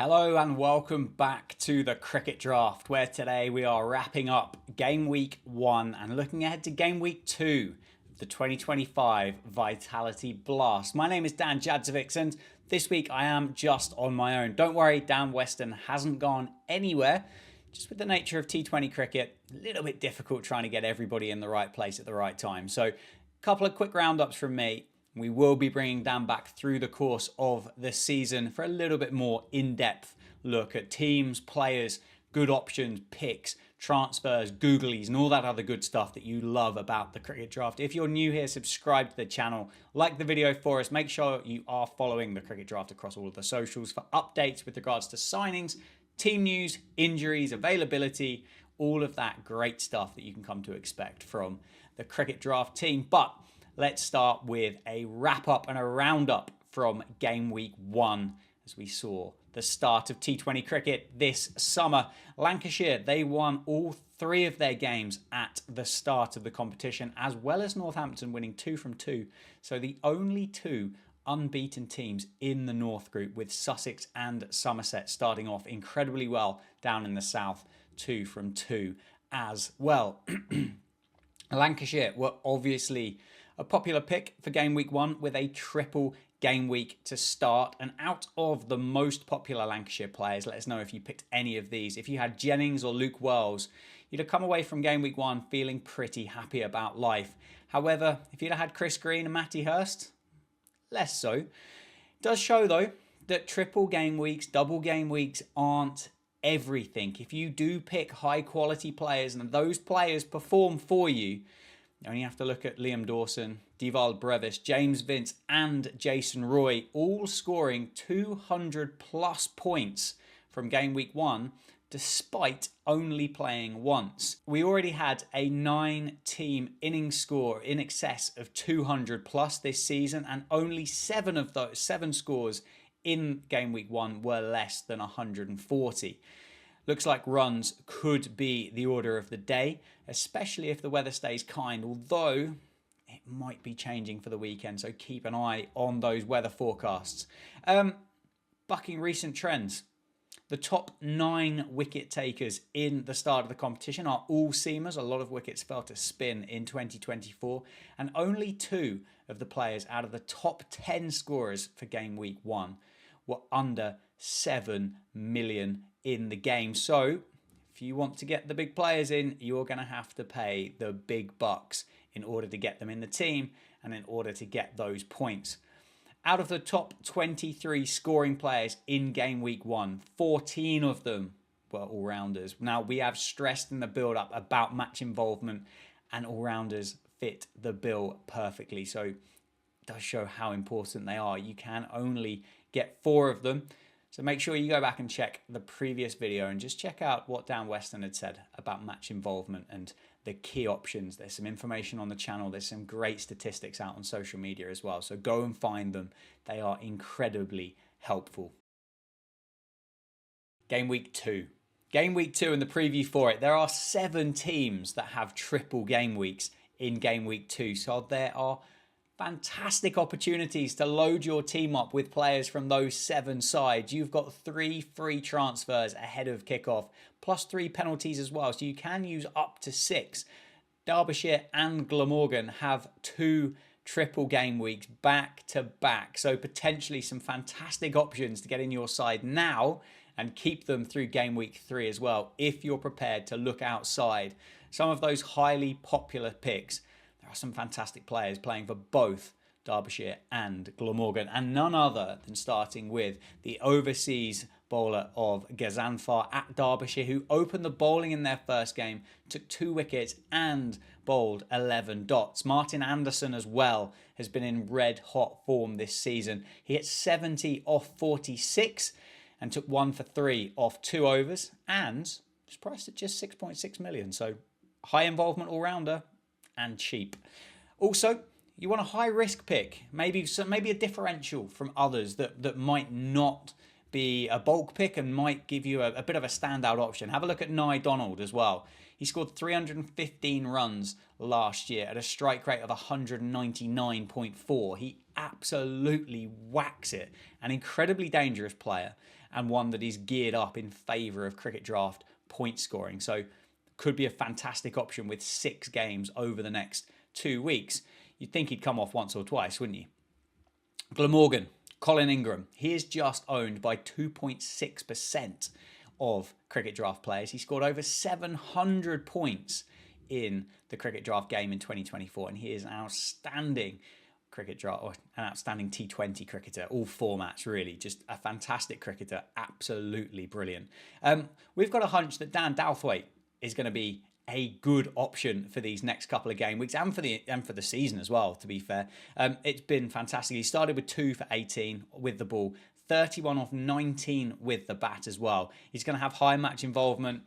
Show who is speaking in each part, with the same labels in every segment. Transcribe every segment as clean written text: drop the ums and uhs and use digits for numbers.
Speaker 1: Hello and welcome back to the Cricket Draft, where today we are wrapping up Game Week 1 and looking ahead to Game Week 2 of the 2025 Vitality Blast. My name is Dan Jadzovic and this week I am just on my own. Don't worry, Dan Weston hasn't gone anywhere. Just with the nature of T20 cricket, a little bit difficult trying to get everybody in the right place at the right time. So a couple of quick roundups from me. We will be bringing Dan back through the course of the season for a little bit more in-depth look at teams, players, good options, picks, transfers, googlies, and all that other good stuff that you love about the Cricket Draft. If you're new here, subscribe to the channel, like the video for us, make sure you are following the Cricket Draft across all of the socials for updates with regards to signings, team news, injuries, availability, all of that great stuff that you can come to expect from the Cricket Draft team. But let's start with a wrap-up and a roundup from Game Week 1 as we saw the start of T20 cricket this summer. Lancashire, they won all 3 of their games at the start of the competition, as well as Northampton winning 2 from 2. So the only 2 unbeaten teams in the North Group, with Sussex and Somerset starting off incredibly well down in the South, 2 from 2 as well. Lancashire were obviously a popular pick for Game Week 1 with a triple game week to start. And out of the most popular Lancashire players, let us know if you picked any of these. If you had Jennings or Luke Wells, you'd have come away from Game Week 1 feeling pretty happy about life. However, if you'd have had Chris Green and Matty Hurst, less so. It does show though that triple game weeks, double game weeks aren't everything. If you do pick high quality players and those players perform for you, you only have to look at Liam Dawson, Devald Brevis, James Vince and Jason Roy all scoring 200 plus points from Game Week 1 despite only playing once. We already had a 9-team innings score in excess of 200 plus this season, and only 7 of those 7 scores in Game Week 1 were less than 140. Looks like runs could be the order of the day, especially if the weather stays kind, although it might be changing for the weekend, so keep an eye on those weather forecasts. Bucking recent trends. The top 9 wicket takers in the start of the competition are all seamers. A lot of wickets fell to spin in 2024, and only 2 of the players out of the top 10 scorers for Game Week 1 were under 7 million in the game. So if you want to get the big players in, you're going to have to pay the big bucks in order to get them in the team and in order to get those points. Out of the top 23 scoring players in Game Week 1, 14 of them were all-rounders. Now, we have stressed in the build-up about match involvement, and all-rounders fit the bill perfectly. So it does show how important they are. You can only get 4 of them. So make sure you go back and check the previous video and just check out what Dan Weston had said about match involvement and the key options. There's some information on the channel. There's some great statistics out on social media as well. So go and find them. They are incredibly helpful. Game Week 2. Game Week 2 and the preview for it. There are 7 teams that have triple game weeks in Game Week 2. So there are fantastic opportunities to load your team up with players from those 7 sides. You've got 3 free transfers ahead of kickoff, plus 3 penalties as well. So you can use up to 6. Derbyshire and Glamorgan have 2 triple game weeks back to back. So potentially some fantastic options to get in your side now and keep them through Game Week 3 as well, if you're prepared to look outside some of those highly popular picks. There are some fantastic players playing for both Derbyshire and Glamorgan, and none other than starting with the overseas bowler of Gazanfar at Derbyshire, who opened the bowling in their first game, took 2 wickets and bowled 11 dots. Martin Anderson as well has been in red hot form this season. He hit 70 off 46 and took 1 for 3 off 2 overs and was priced at just 6.6 million. So high involvement all-rounder and cheap. Also, you want a high risk pick, maybe a differential from others that might not be a bulk pick and might give you a bit of a standout option. Have a look at Nye Donald as well. He scored 315 runs last year at a strike rate of 199.4. He absolutely whacks it. An incredibly dangerous player. and one that is geared up in favour of cricket draft point scoring. So could be a fantastic option with 6 games over the next 2 weeks. You'd think he'd come off once or twice, wouldn't you? Glamorgan, Colin Ingram, he is just owned by 2.6% of cricket draft players. He scored over 700 points in the cricket draft game in 2024, and he is an outstanding cricket draft, or an outstanding T20 cricketer, all formats really, just a fantastic cricketer, absolutely brilliant. We've got a hunch that Dan Douthwaite is going to be a good option for these next couple of game weeks and for the season as well, to be fair. It's been fantastic. He started with 2 for 18 with the ball, 31 off 19 with the bat as well. He's going to have high match involvement.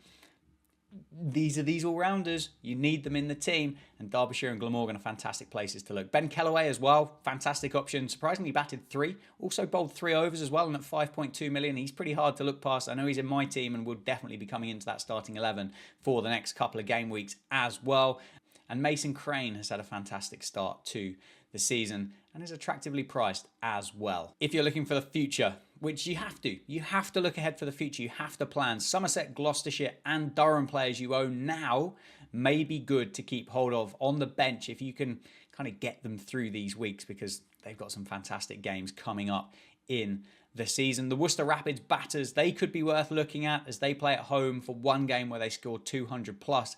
Speaker 1: These are these all-rounders. You need them in the team, and Derbyshire and Glamorgan are fantastic places to look. Ben Kellaway as well, fantastic option. Surprisingly batted 3, also bowled 3 overs as well, and at 5.2 million, he's pretty hard to look past. I know he's in my team and will definitely be coming into that starting 11 for the next couple of game weeks as well. And Mason Crane has had a fantastic start to the season and is attractively priced as well. If you're looking for the future, which you have to look ahead for the future. You have to plan. Somerset, Gloucestershire and Durham players you own now may be good to keep hold of on the bench if you can kind of get them through these weeks, because they've got some fantastic games coming up in the season. The Worcester Rapids batters, they could be worth looking at as they play at home for one game where they scored 200 plus,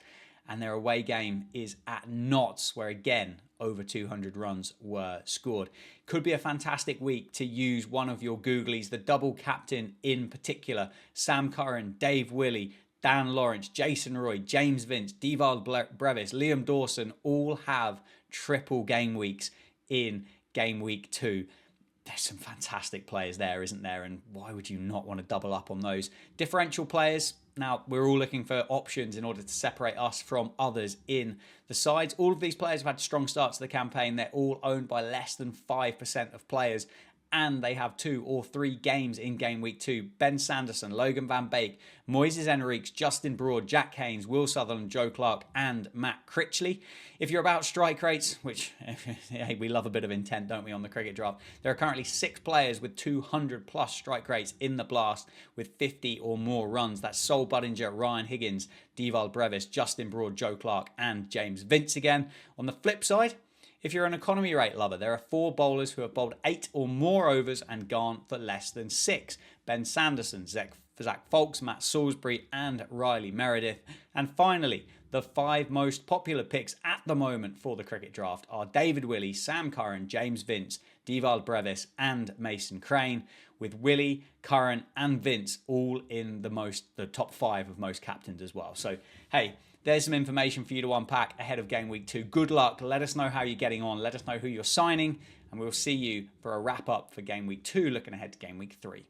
Speaker 1: and their away game is at Notts, where again over 200 runs were scored. Could be a fantastic week to use one of your Googlies, the double captain in particular. Sam Curran, Dave Willey, Dan Lawrence, Jason Roy, James Vince, Devald Brevis, Liam Dawson all have triple game weeks in game week 2. There's some fantastic players there, isn't there? And why would you not want to double up on those? Differential players. Now, we're all looking for options in order to separate us from others in the sides. All of these players have had strong starts to the campaign. They're all owned by less than 5% of players, and they have 2 or 3 games in game week 2. Ben Sanderson, Logan Van Beek, Moises Henriques, Justin Broad, Jack Haynes, Will Sutherland, Joe Clark and Matt Critchley. If you're about strike rates, which hey, we love a bit of intent, don't we, on the cricket draft, there are currently 6 players with 200 plus strike rates in the blast with 50 or more runs. That's Sol Budinger, Ryan Higgins, Devald Brevis, Justin Broad, Joe Clark and James Vince again. On the flip side, if you're an economy rate lover, there are 4 bowlers who have bowled 8 or more overs and gone for less than 6. Ben Sanderson, Zach Folks, Matt Salisbury and Riley Meredith. And finally, the 5 most popular picks at the moment for the cricket draft are David Willey, Sam Curran, James Vince, Devald Brevis and Mason Crane, with Willey, Curran and Vince all in the top 5 of most captains as well. So, hey, there's some information for you to unpack ahead of game week 2. Good luck. Let us know how you're getting on. Let us know who you're signing, and we'll see you for a wrap up for game week 2, looking ahead to game week 3.